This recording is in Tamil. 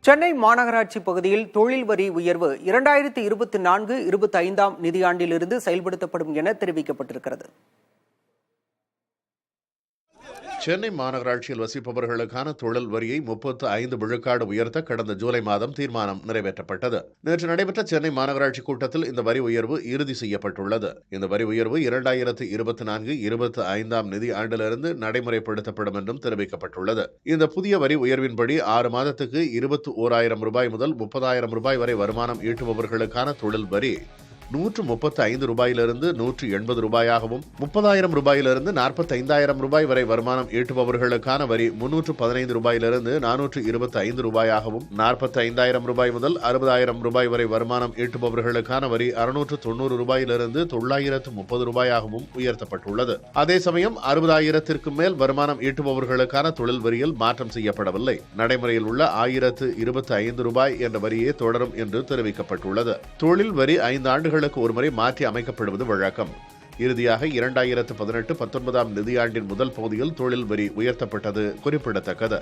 சென்னை மாநகராட்சி பகுதியில் தொழில் வரி உயர்வு 2024-25 நிதியாண்டிலிருந்து செயல்படுத்தப்படும் என தெரிவிக்கப்பட்டிருக்கிறது. சென்னை மாநகராட்சியில் வசிப்பவர்களுக்கான தொழில் வரியை 35 விழுக்காடு உயர்த்த கடந்த ஜூலை மாதம் தீர்மானம் நிறைவேற்றப்பட்டது. நேற்று நடைபெற்ற சென்னை மாநகராட்சி கூட்டத்தில் இந்த வரி உயர்வு இறுதி செய்யப்பட்டுள்ளது. இந்த வரி உயர்வு 2024-25 நிதி ஆண்டிலிருந்து நடைமுறைப்படுத்தப்படும் என்றும் தெரிவிக்கப்பட்டுள்ளது. இந்த புதிய வரி உயர்வின்படி 6 மாதத்துக்கு 21,000 ரூபாய் முதல் 30,000 ரூபாய் வரை வருமானம் ஈட்டுபவர்களுக்கான தொழில் வரி 135 ரூபாயிலிருந்து 180 ரூபாயாகவும், 30,000 ரூபாயிலிருந்து 45,000 ரூபாய் வரை வருமானம் ஈட்டுபவர்களுக்கான வரி 315 ரூபாயிலிருந்து 425 ரூபாயாகவும், 45,000 ரூபாய் முதல் 60,000 ரூபாய் வரை வருமானம் ஈட்டுபவர்களுக்கான வரி 690 ரூபாயிலிருந்து 930 ரூபாயாகவும் உயர்த்தப்பட்டுள்ளது. அதே சமயம் 60,000ற்கு மேல் வருமானம் ஈட்டுபவர்களுக்கான தொழில் வரியில் மாற்றம் செய்யப்படவில்லை. நடைமுறையில் உள்ள 1,025 ரூபாய் என்ற வரியே தொடரும் என்று தெரிவிக்கப்பட்டுள்ளது. தொழில் வரி 5 ஆண்டுகள் ஒருமுறை மாற்றி அமைக்கப்படுவது வழக்கம். இறுதியாக 2018-19 நிதியாண்டின் முதல் பகுதியில் தொழில் வரி உயர்த்தப்பட்டது குறிப்பிடத்தக்கது.